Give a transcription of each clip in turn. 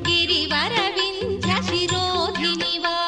गिरिवर विंध्य शिरोधिनि वा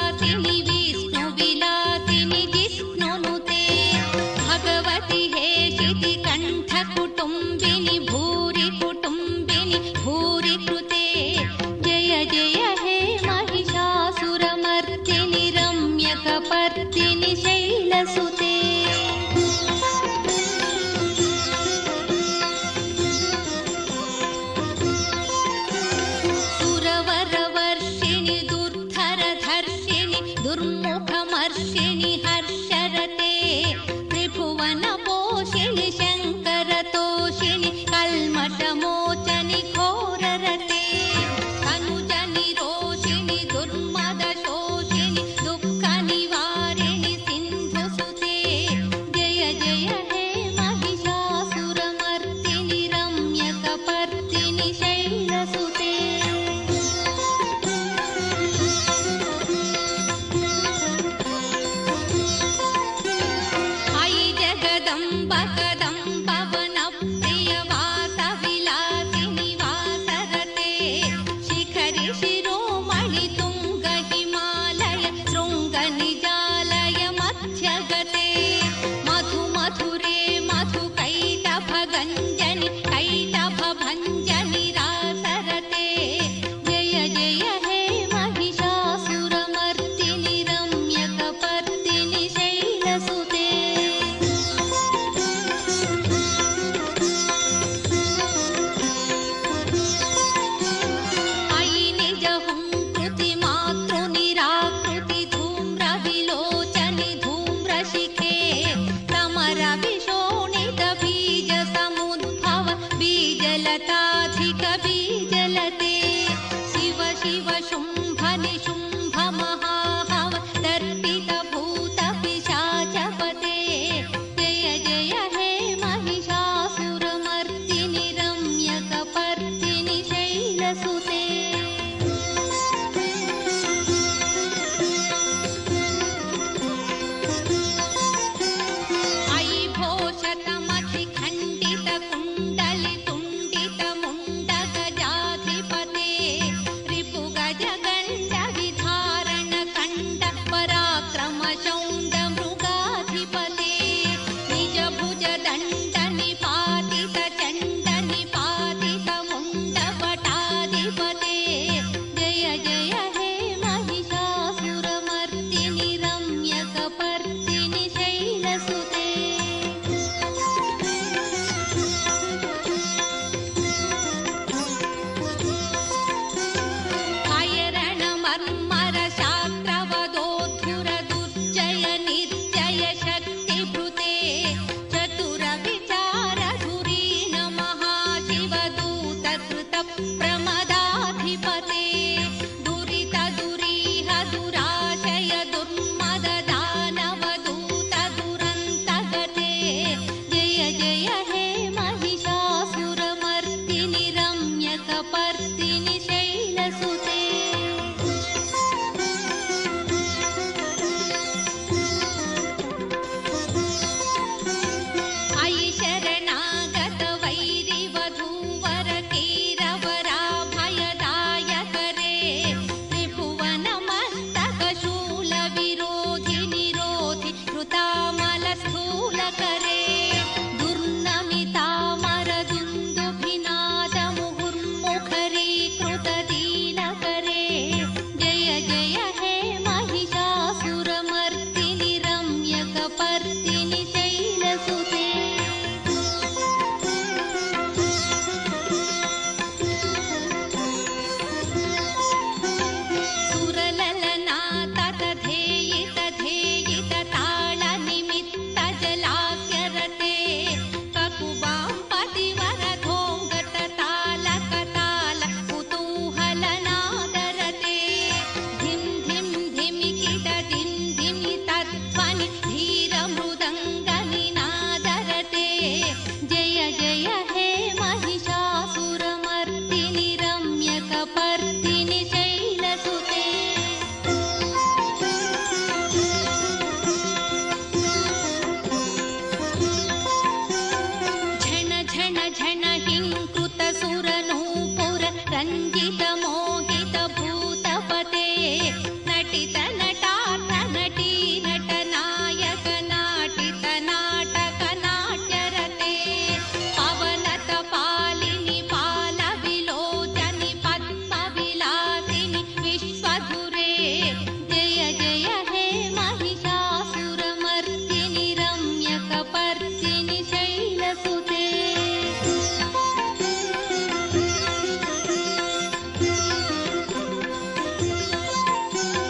जय जय हे महिषासुरमर्दिनि रम्यकपर्दिनि शैलसुते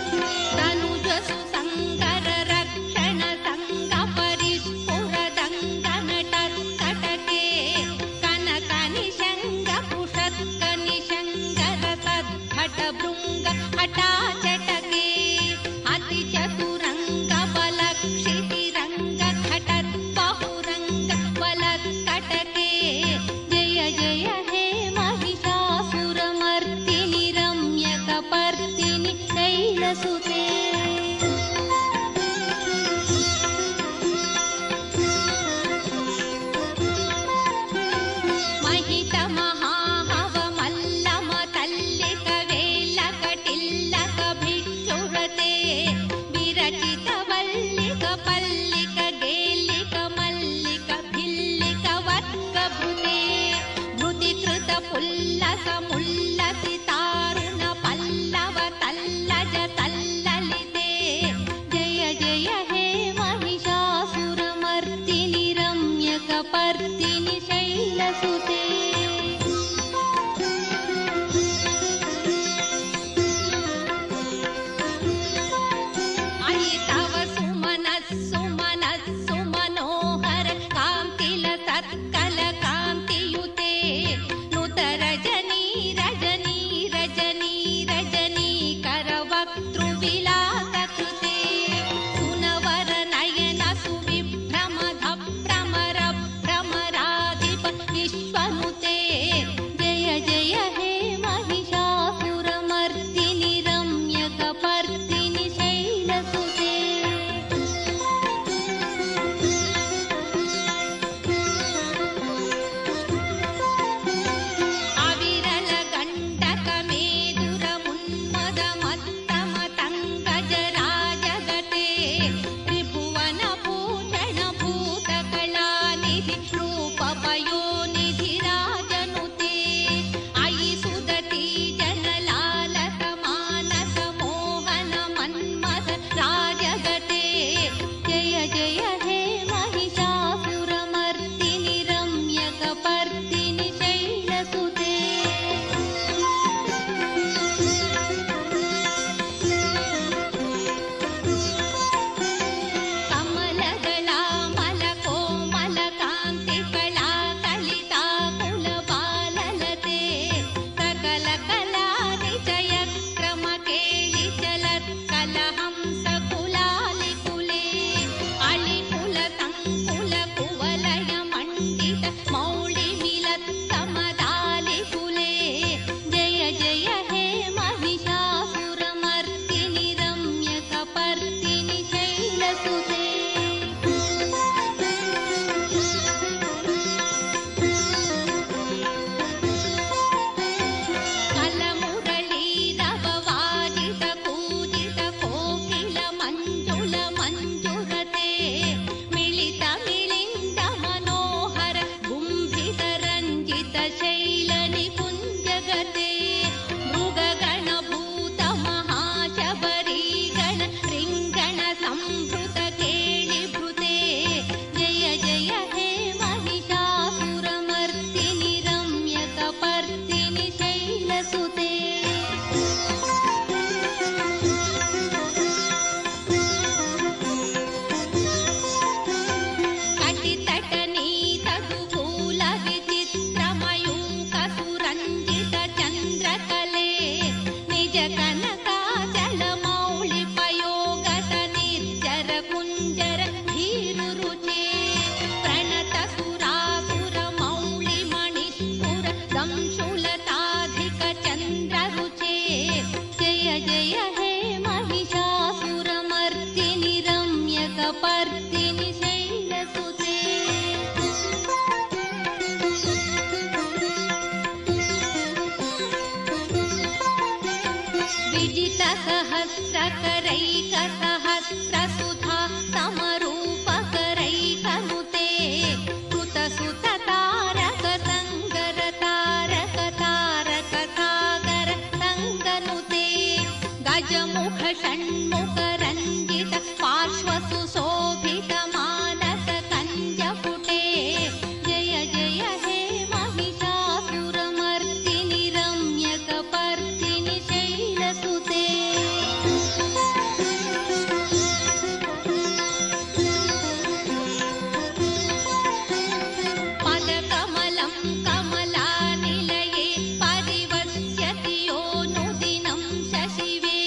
तनुजसु संकर रक्षण संग परिस्फुरदङ्गनटत्कटके कनक निशङ्ग पुषत्क निशङ्गर सद्घट भृङ्ग हटाचटके अति चतुरङ्ग बलक्षितिरङ्ग घटद्बहुरङ्ग बलत्कटके जय जय हे महिषासुरमर्दिनि रम्यकपर्दिनि शैलसुते महित महाहव मल्लम तल्लिक वेल्लक टिल्लक भिक्षुरते विरचित वल्लिक पल्लिक गेल्लिक मल्लिक भिल्लिक वर्ग भृते भृतिकृत पुल्लस मुल्लसि तारुण पल्लव तल्लज तल्ललिते जय जय हे महिषासुरमर्दिनि रम्यकपर्दिनि शैलसुते अयि तव सुमनस्सु मनस्सु मनोहर कान्तिल तत्कल कान्तियुते नुत रजनी रजनी रजनी रजनी करवक्तृविलासकृते सुनवर नयन सुविभ्रमध भ्रमर भ्रमराधिप विश्वनुते जय जय हे महिषासुरमर्दिनि रम्यकपर्दिनि शैलसुते अविरल गण्डक मेदुर मुन्मद मत्तम तङ्गजराजगते त्रिभुवन भूषण भूतकलानिधि रूपपयोनिधि राजनुते अयि सुदती जनलालस मानस मोहन मन्मथ राजगते जय जय हे महिषासुरमर्दिनि रम्यकपर्दिनि शैलसुते कमलदलामल कोमल कान्तिकला कलिता कुलबाललते सकल कला निजय क्रम केळि चलत्कलहंस कुलालिकुले अलिकुल तङ्कुल कुवलय मण्डित मौळि मिलत्तमदालिकुले जय जय हे महिषासुरमर्दिनि रम्यकपर्दिनि शैलसुते कलमुरळीरववादित कूजित कोकिल मञ्जुल मञ्जुरते मिलित मिलिन्द मनोहर गुम्भित रञ्जित शैल निकुञ्जगते मृगगण भूत महाशबरीगण रिङ्गण संभृत केळिभृते जय जय हे महिषासुरमर्दिनि रम्यकपर्दिनि शैलसुते कटितटनीतदुकूल विचित्रमयूक सुरञ्जित चन्द्रकले निज कनकाचल मौळिपयोगत निर्जर कुञ्जर धीरुरुचे प्रणत सुरासुर मौळि मणिस्फुर दंशूलताधिक चन्द्ररुचे जय जय हे महिषासुरमर्दिनि रम्यकपर्दिनि शैलसुते विजित सहस्रकरैक सहस्र सुधा समरूपकरैकनुते कृतसुत तारक संगर तारक तारक सागर संगनुते गजमुख षण्मुखरञ्जित पार्श्वसुशोभित मानस कञ्जपुटे जय जय हे महिषासुरमर्दिनि रम्यकपर्दिनि शैलसुते पदकमलं कमलानिलये परिवस्यति यो नुदिनं शशिवे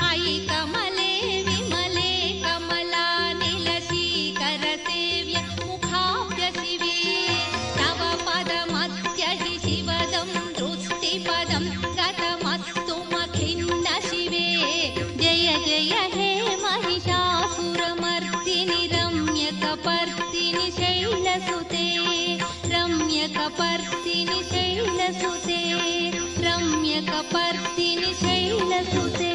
अयि कमले विमले कमलानिलशीकरसेव्य मुखाभ्यशिवे तव पदमद्य हि शिवदं दृष्टिपदं गतमस्तु मखिन्न शिवे जय जय हे महिषासुरमर्दिनि रम्यकपर्दिनि शैलसुते रम्यकपर्दिनि शैलसुते रम्यकपर्दिनि शैलसुते